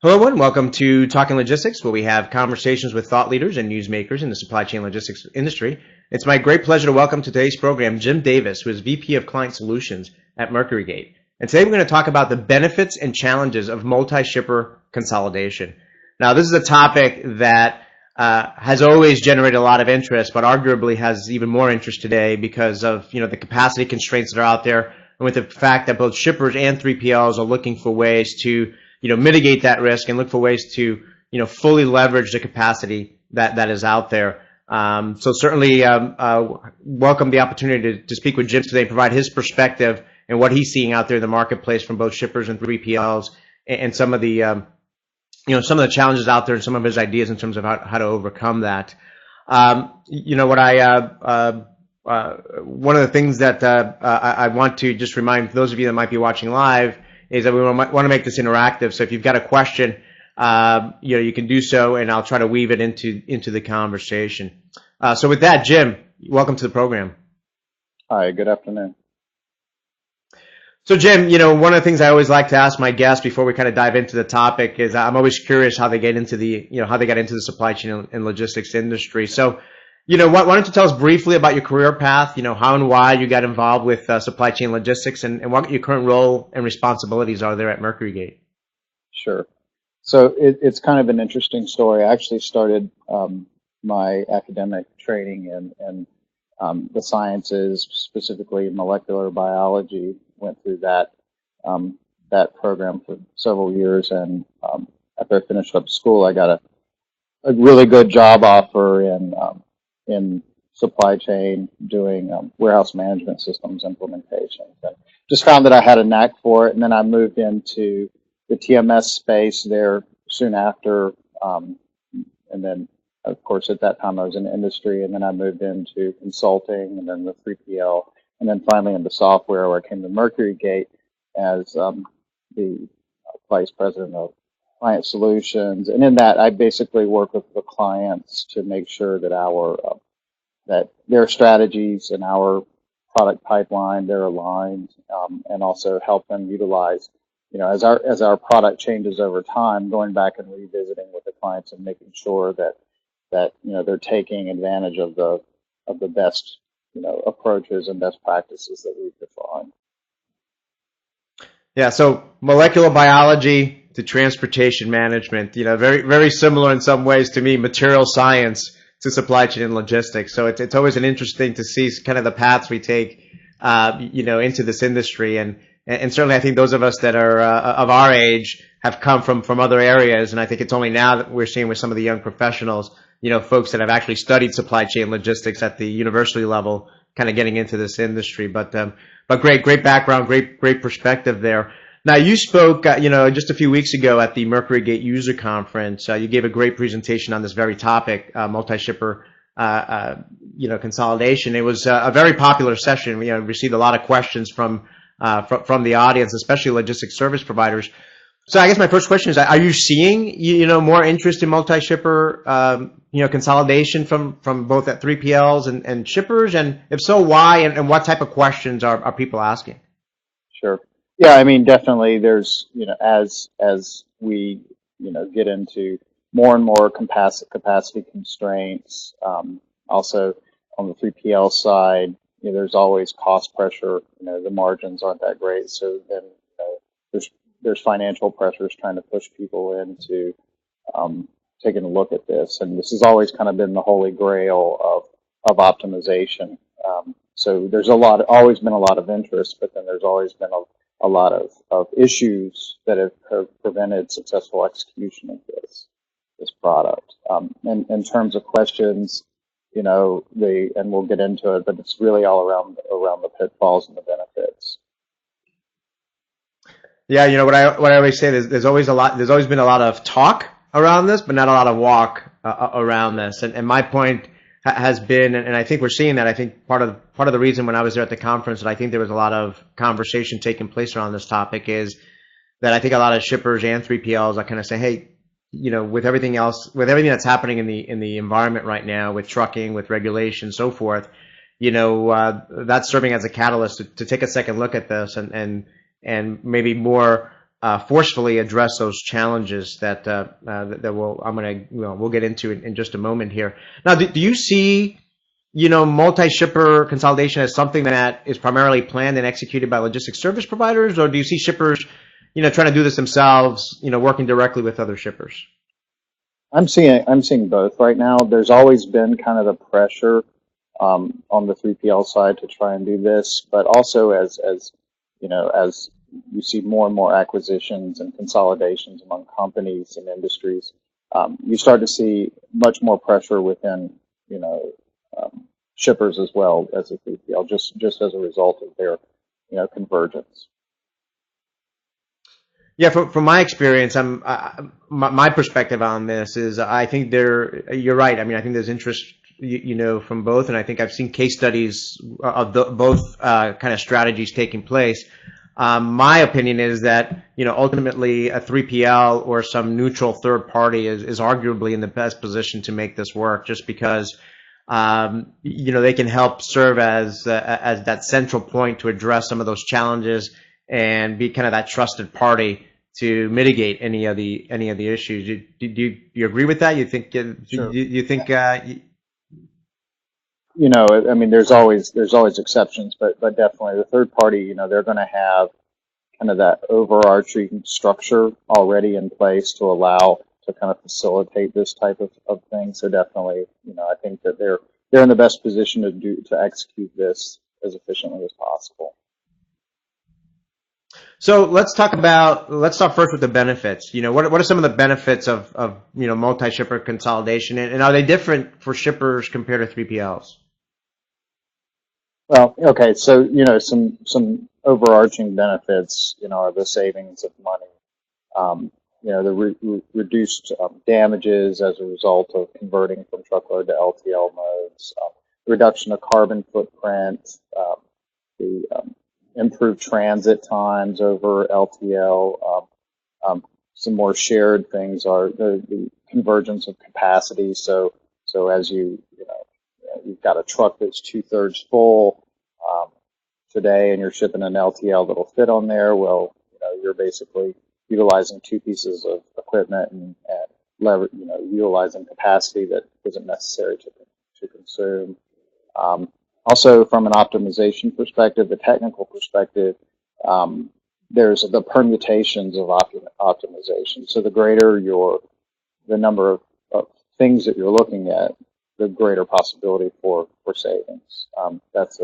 Hello, everyone. Welcome to Talking Logistics, where we have conversations with thought leaders and newsmakers in the supply chain logistics industry. It's my great pleasure to welcome to today's program Jim Davis, who is VP of Client Solutions at MercuryGate. And today we're going to talk about the benefits and challenges of multi-shipper consolidation. Now, this is a topic that has always generated a lot of interest, but arguably has even more interest today because of the capacity constraints that are out there, and with the fact that both shippers and 3PLs are looking for ways to mitigate that risk and look for ways to, fully leverage the capacity that is out there. So certainly welcome the opportunity to speak with Jim today, provide his perspective and what he's seeing out there in the marketplace from both shippers and 3PLs, and some of the, some of the challenges out there and some of his ideas in terms of how to overcome that. One of the things that I want to just remind those of you that might be watching live is that we want to make this interactive. So if you've got a question, you can do so, and I'll try to weave it into the conversation. So with that, Jim, welcome to the program. Hi, good afternoon. So Jim, one of the things I always like to ask my guests before we kind of dive into the topic is I'm always curious how they get into how they got into the supply chain and logistics industry. So why don't you tell us briefly about your career path, how and why you got involved with supply chain logistics, and what your current role and responsibilities are there at MercuryGate? Sure. So it's kind of an interesting story. I actually started my academic training in the sciences, specifically molecular biology. Went through that program for several years, and after I finished up school, I got a really good job offer in supply chain doing warehouse management systems implementations. And just found that I had a knack for it, and then I moved into the TMS space there soon after. And then, of course, at that time I was in industry, and then I moved into consulting, and then the 3PL, and then finally into software, where I came to MercuryGate as the vice president of client solutions. And in that, I basically work with the clients to make sure that that their strategies and our product pipeline, they're aligned, and also help them utilize, as our product changes over time, going back and revisiting with the clients and making sure that they're taking advantage of the best approaches and best practices that we've defined. Yeah, so molecular biology to transportation management, very, very similar in some ways to me, material science to supply chain and logistics. So it's always an interesting to see kind of the paths we take, into this industry. And certainly I think those of us that are of our age have come from other areas. And I think it's only now that we're seeing with some of the young professionals, folks that have actually studied supply chain logistics at the university level, kind of getting into this industry. But great background, great perspective there. Now, you spoke, just a few weeks ago at the MercuryGate user conference. You gave a great presentation on this very topic, multi-shipper, consolidation. It was a very popular session. We received a lot of questions from the audience, especially logistics service providers. So I guess my first question is, are you seeing, more interest in multi-shipper, consolidation from both at 3PLs and shippers? And if so, why, and what type of questions are people asking? Sure. Yeah, I mean, definitely there's, as we, get into more and more capacity constraints, also on the 3PL side, there's always cost pressure. The margins aren't that great. So then there's financial pressures trying to push people into taking a look at this. And this has always kind of been the holy grail of optimization. So there's always been a lot of interest, but then there's always been a lot of issues that have prevented successful execution of this product. And in terms of questions, and we'll get into it, but it's really all around the pitfalls and the benefits. Yeah, what I always say is there's always been a lot of talk around this, but not a lot of walk around this. And my point has been, and I think we're seeing that. I think part of the reason when I was there at the conference, and I think there was a lot of conversation taking place around this topic, is that I think a lot of shippers and 3PLs are kind of saying, hey, with everything that's happening in the environment right now, with trucking, with regulation, so forth, that's serving as a catalyst to take a second look at this and maybe more forcefully address those challenges that we'll get into in just a moment here. Now, do you see multi-shipper consolidation as something that is primarily planned and executed by logistics service providers, or do you see shippers, trying to do this themselves, working directly with other shippers? I'm seeing both right now. There's always been kind of the pressure on the 3PL side to try and do this, but also as you see more and more acquisitions and consolidations among companies and industries, you start to see much more pressure within shippers as well as a 3PL, just as a result of their convergence. Yeah, from my experience, my perspective on this is I think you're right. I mean, I think there's interest, from both, and I think I've seen case studies of both kind of strategies taking place. My opinion is that ultimately a 3PL or some neutral third party is arguably in the best position to make this work, just because they can help serve as that central point to address some of those challenges and be kind of that trusted party to mitigate any of the issues. Do you agree with that? You think? Sure. You think? I mean, there's always exceptions, but definitely the third party, they're going to have kind of that overarching structure already in place to allow to kind of facilitate this type of thing. So definitely, I think that they're in the best position to execute this as efficiently as possible. So let's start first with the benefits. What are some of the benefits of multi-shipper consolidation, and are they different for shippers compared to 3PLs? Well, okay, so some overarching benefits, are the savings of money, the reduced damages as a result of converting from truckload to LTL modes, reduction of carbon footprint, the improved transit times over LTL. Some more shared things are the convergence of capacity. So as you've got a truck that's 2/3 full today, and you're shipping an LTL that'll fit on there. Well, you're basically utilizing two pieces of equipment and utilizing capacity that isn't necessary to consume. Also, from an optimization perspective, the technical perspective, there's the permutations of optimization. So the greater the number of things that you're looking at, the greater possibility for savings. That's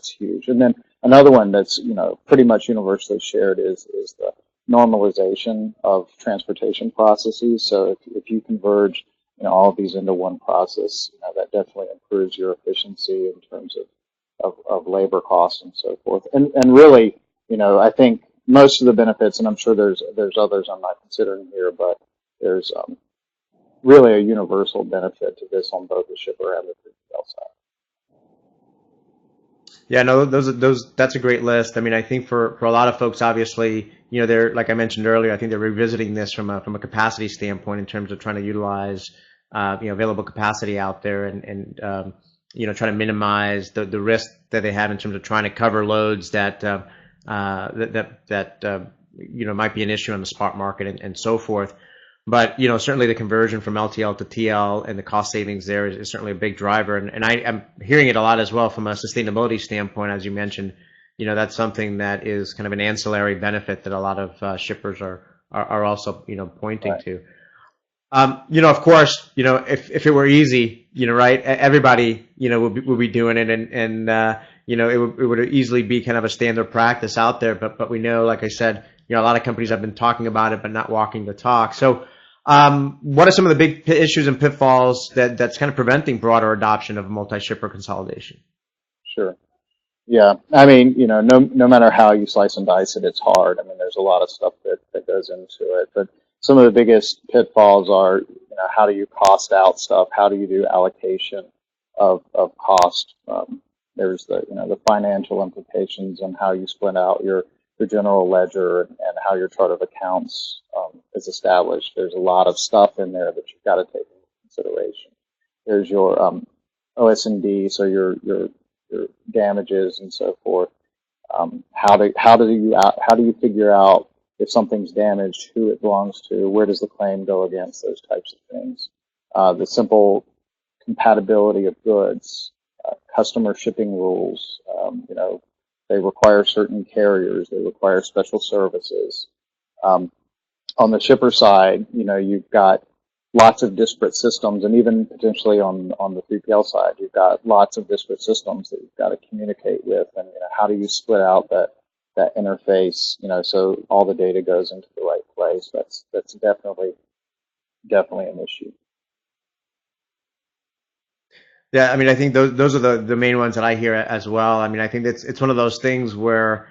huge. And then another one that's pretty much universally shared is the normalization of transportation processes. So if you converge all of these into one process, that definitely improves your efficiency in terms of labor costs and so forth. And really, I think most of the benefits, and I'm sure there's others I'm not considering here, but there's really a universal benefit to this on both the shipper and the 3PL side. Yeah, no, that's a great list. I mean, I think for a lot of folks, obviously, they're, like I mentioned earlier, I think they're revisiting this from a capacity standpoint in terms of trying to utilize available capacity out there and trying to minimize the risk that they have in terms of trying to cover loads that might be an issue on the spot market and so forth. But certainly the conversion from LTL to TL and the cost savings there is certainly a big driver. And I'm hearing it a lot as well from a sustainability standpoint, as you mentioned. That's something that is kind of an ancillary benefit that a lot of shippers are also pointing Right. to. Of course, if it were easy, right, everybody, would be doing it, and it would easily be kind of a standard practice out there. But we know, like I said, a lot of companies have been talking about it, but not walking the talk. So, what are some of the big issues and pitfalls that's kind of preventing broader adoption of multi-shipper consolidation? Sure. Yeah. I mean, no matter how you slice and dice it, it's hard. I mean, there's a lot of stuff that goes into it, but some of the biggest pitfalls are, how do you cost out stuff? How do you do allocation of cost? There's the financial implications on how you split out your general ledger and how your chart of accounts is established. There's a lot of stuff in there that you've got to take into consideration. There's your OS&D, so your damages and so forth. How do you figure out if something's damaged, who it belongs to, where does the claim go against, those types of things. The simple compatibility of goods, customer shipping rules, they require certain carriers, they require special services. On the shipper side, you've got lots of disparate systems, and even potentially on the 3PL side, you've got lots of disparate systems that you've got to communicate with, and how do you split out that interface, so all the data goes into the right place. That's definitely an issue. Yeah, I mean, I think those are the main ones that I hear as well. I mean, I think it's one of those things where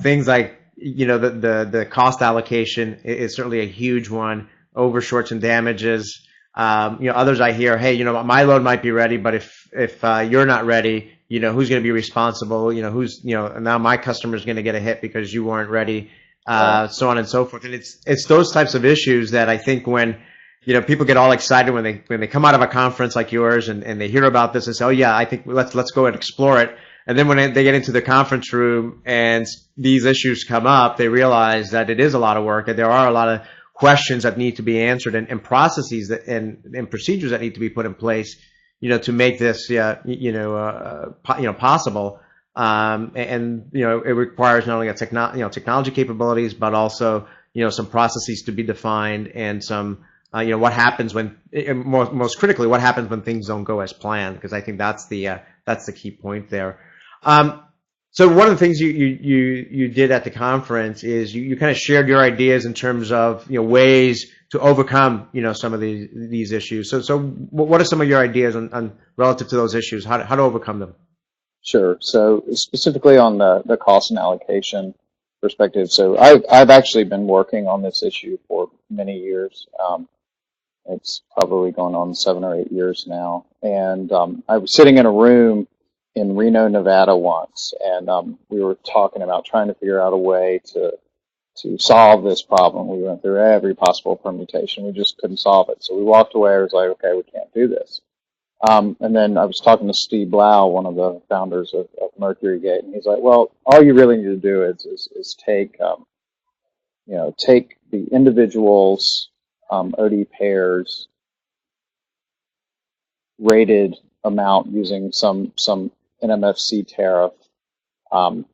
things like the cost allocation is certainly a huge one. Overshorts and damages. Others I hear, hey, my load might be ready, but if you're not ready, who's going to be responsible? Now my customer's going to get a hit because you weren't ready. So on and so forth. And it's those types of issues that I think when people get all excited when they come out of a conference like yours and they hear about this and say, oh yeah, I think let's go and explore it. And then when they get into the conference room and these issues come up, they realize that it is a lot of work, that there are a lot of questions that need to be answered and processes and procedures that need to be put in place, to make this, possible. It requires not only technology capabilities, but also, some processes to be defined and some, what happens when, most critically, what happens when things don't go as planned? Because I think that's the key point there. So one of the things you did at the conference is you kind of shared your ideas in terms of, ways to overcome, some of these issues. So what are some of your ideas on relative to those issues? How to overcome them? Sure. So specifically on the cost and allocation perspective. So I've actually been working on this issue for many years. It's probably going on 7 or 8 years now. And I was sitting in a room in Reno, Nevada once, and we were talking about trying to figure out a way to solve this problem. We went through every possible permutation. We just couldn't solve it. So we walked away. I was like, okay, we can't do this. And then I was talking to Steve Blau, one of the founders of MercuryGate, and he's like, well, all you really need to do is take the individuals OD pairs rated amount using some NMFC tariff, and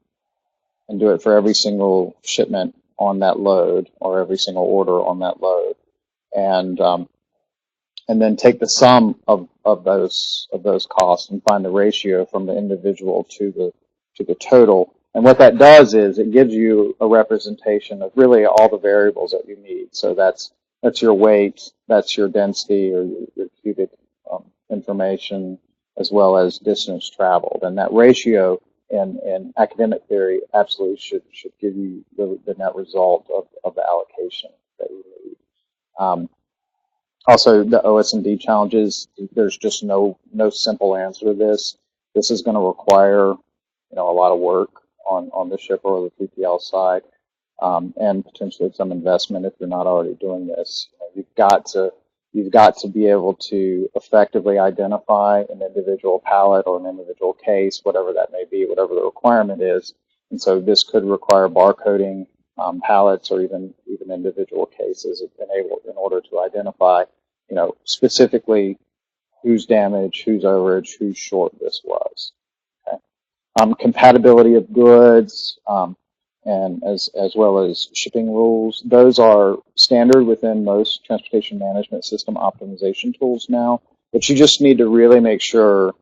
do it for every single shipment on that load or every single order on that load, and then take the sum of those costs and find the ratio from the individual to the total. And what that does is it gives you a representation of really all the variables that you need. So that's your weight, that's your density or your cubic information, as well as distance traveled. And that ratio in academic theory absolutely should give you the net result of the allocation that you need. Also, the OS&D challenges, there's just no simple answer to this. This is going to require a lot of work on the shipper or the 3PL side, and potentially some investment if you're not already doing this. You've got to be able to effectively identify an individual pallet or an individual case, whatever that may be, whatever the requirement is. And so this could require barcoding pallets or even individual cases in order to identify, specifically whose damage, whose overage, whose short this was. Okay. Compatibility of goods, and as well as shipping rules. Those are standard within most transportation management system optimization tools now, but you just need to really make sure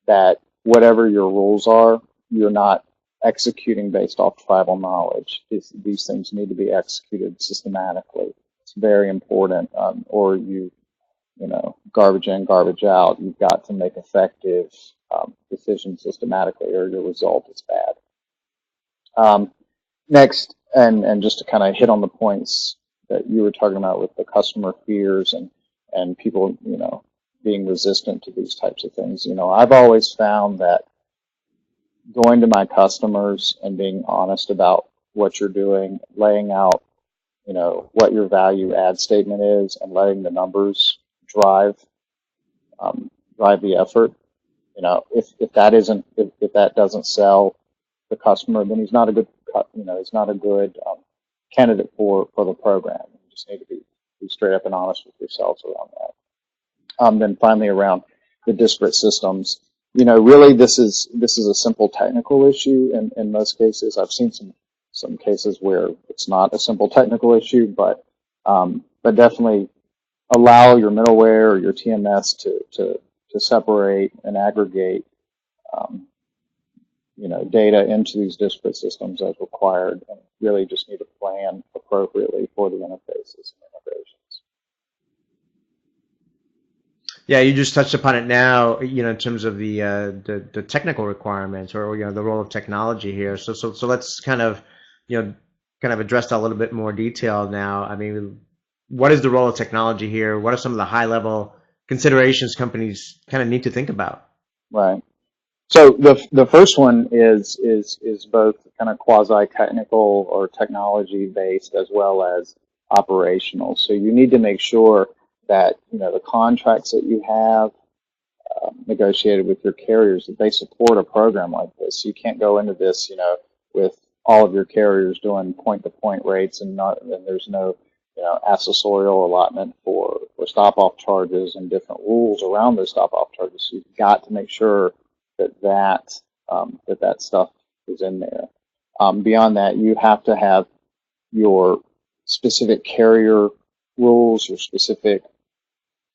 that whatever your rules are, you're not executing based off tribal knowledge. These things need to be executed systematically. It's very important, or garbage in, garbage out. You've got to make effective decisions systematically, or your result is bad. Next, and just to kind of hit on the points that you were talking about with the customer fears and people, being resistant to these types of things. I've always found that going to my customers and being honest about what you're doing, laying out, what your value add statement is, and letting the numbers drive the effort. If that doesn't sell the customer, then he's not a good candidate for the program. You just need to be straight up and honest with yourselves around that. Then finally, around the disparate systems, really this is a simple technical issue in most cases. I've seen some cases where it's not a simple technical issue, but definitely allow your middleware or your TMS to separate and aggregate data into these disparate systems as required, and really just need to plan appropriately for the interfaces and integrations. Yeah, you just touched upon it now, in terms of the technical requirements, or the role of technology here. So let's kind of address that a little bit more detail now. I mean, what is the role of technology here? What are some of the high level considerations companies kind of need to think about? Right. So the first one is both kind of quasi-technical or technology-based as well as operational. So you need to make sure that the contracts that you have negotiated with your carriers, that they support a program like this. You can't go into this with all of your carriers doing point-to-point rates and there's no accessorial allotment for stop-off charges and different rules around those stop-off charges. So you've got to make sure that stuff is in there. Beyond that, you have to have your specific carrier rules, your specific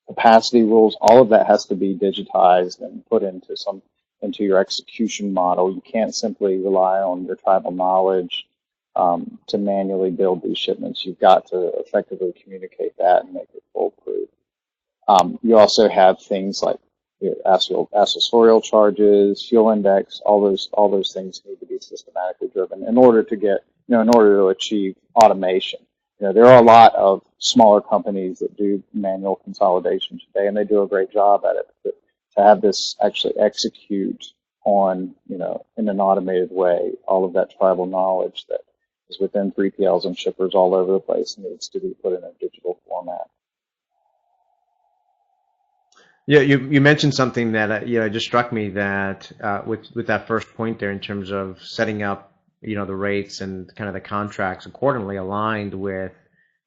capacity rules. All of that has to be digitized and put into your execution model. You can't simply rely on your tribal knowledge to manually build these shipments. You've got to effectively communicate that and make it foolproof. You also have things like accessorial charges, fuel index. All those things need to be systematically driven in order to achieve automation. There are a lot of smaller companies that do manual consolidation today, and they do a great job at it. But to have this actually execute in an automated way, all of that tribal knowledge that is within 3PLs and shippers all over the place needs to be put in a digital format. Yeah, you mentioned something that just struck me, that with that first point there, in terms of setting up the rates and kind of the contracts accordingly aligned with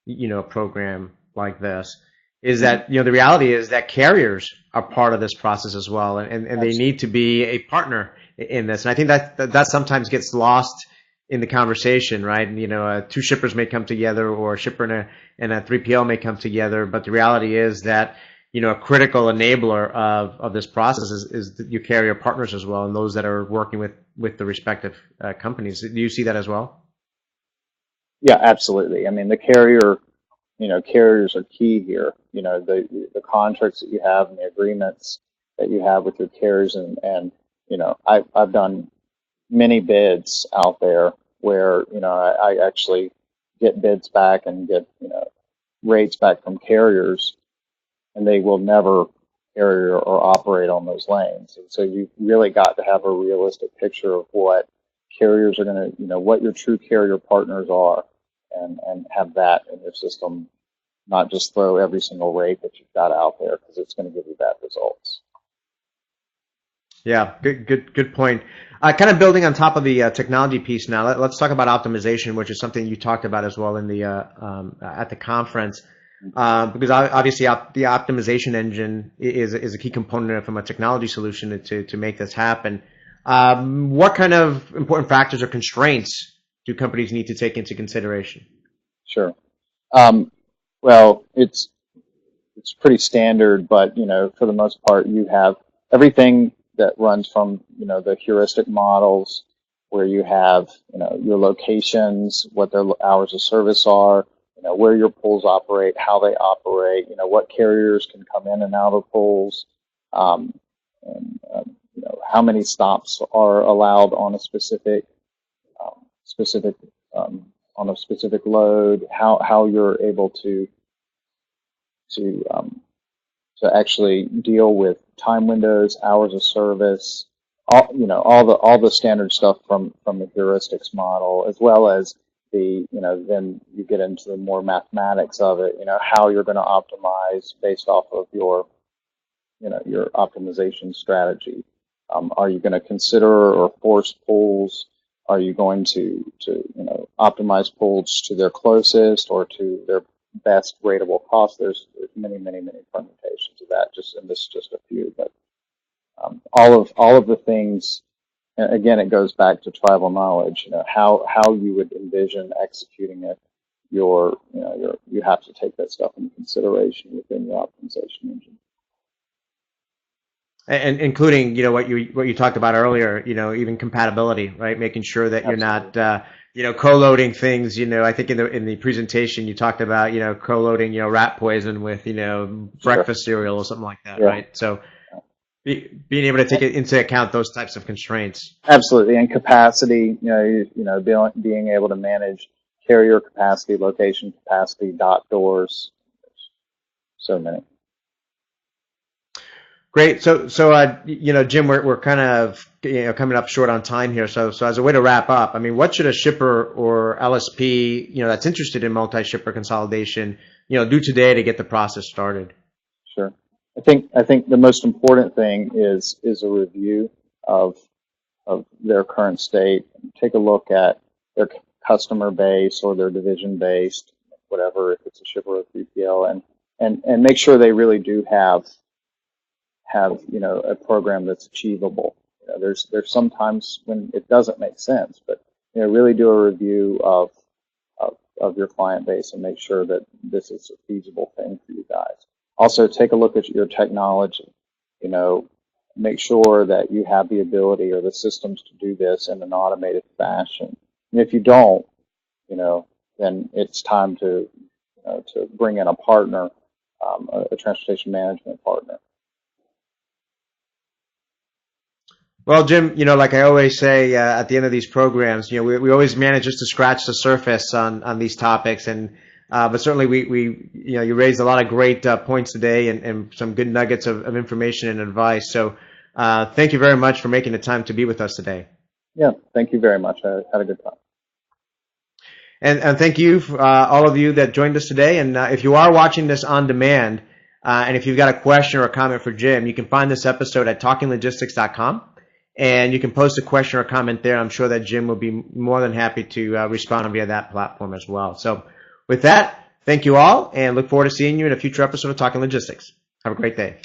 a program like this, is that the reality is that carriers are part of this process as well, and they need to be a partner in this. And I think that sometimes gets lost in the conversation, right? Two shippers may come together, or a shipper and a 3PL may come together, but the reality is that a critical enabler of this process is your carrier partners as well, and those that are working with the respective companies. Do you see that as well? Yeah, absolutely. I mean, carriers are key here. The contracts that you have and the agreements that you have with your carriers, and I've done many bids out there where I actually get bids back and get rates back from carriers, and they will never carry or operate on those lanes. And so you've really got to have a realistic picture of what carriers are going to, what your true carrier partners are, and have that in your system, not just throw every single rate that you've got out there, because it's going to give you bad results. Yeah, good point. Kind of building on top of the technology piece now, let's talk about optimization, which is something you talked about as well in the at the conference. Because obviously the optimization engine is a key component from a technology solution to make this happen. What kind of important factors or constraints do companies need to take into consideration? Sure. Well, it's pretty standard, but for the most part, you have everything that runs from the heuristic models, where you have your locations, what their hours of service are, where your pools operate, how they operate, what carriers can come in and out of pools, and how many stops are allowed on a specific load, how you're able to actually deal with time windows, hours of service, all the standard stuff from the heuristics model, as well as then you get into the more mathematics of it, how you're going to optimize based off of your optimization strategy. Are you going to consider or force pools Are you going to optimize pulls to their closest or to their best rateable cost? There's many, many, many permutations of that. And this is just a few, but all of the things. Again, it goes back to tribal knowledge. How you would envision executing it. You have to take that stuff into consideration within your optimization engine. And including, what you talked about earlier, even compatibility, right? Making sure that you're not, co-loading things. I think in the presentation you talked about, co-loading, rat poison with, breakfast cereal or something like that, yeah. Right? So being able to take into account those types of constraints. Absolutely, and capacity. Being able to manage carrier capacity, location capacity, dock doors. So many. Great. So Jim, we're kind of coming up short on time here. So as a way to wrap up, I mean, what should a shipper or LSP that's interested in multi-shipper consolidation do today to get the process started? Sure. I think the most important thing is a review of their current state. Take a look at their customer base or their division based, whatever, if it's a shipper or 3PL, and make sure they really do have a program that's achievable. There's sometimes when it doesn't make sense, but really do a review of your client base and make sure that this is a feasible thing for you guys. Also, take a look at your technology. Make sure that you have the ability or the systems to do this in an automated fashion. And if you don't, then it's time to bring in a partner, a transportation management partner. Well, Jim, like I always say at the end of these programs, we always manage just to scratch the surface on these topics, but certainly we you raised a lot of great points today and some good nuggets of information and advice. So thank you very much for making the time to be with us today. Yeah, thank you very much. I had a good time. And thank you for all of you that joined us today. And if you are watching this on demand, and if you've got a question or a comment for Jim, you can find this episode at talkinglogistics.com. And you can post a question or comment there. I'm sure that Jim will be more than happy to respond via that platform as well. So with that, thank you all, and look forward to seeing you in a future episode of Talking Logistics. Have a great day.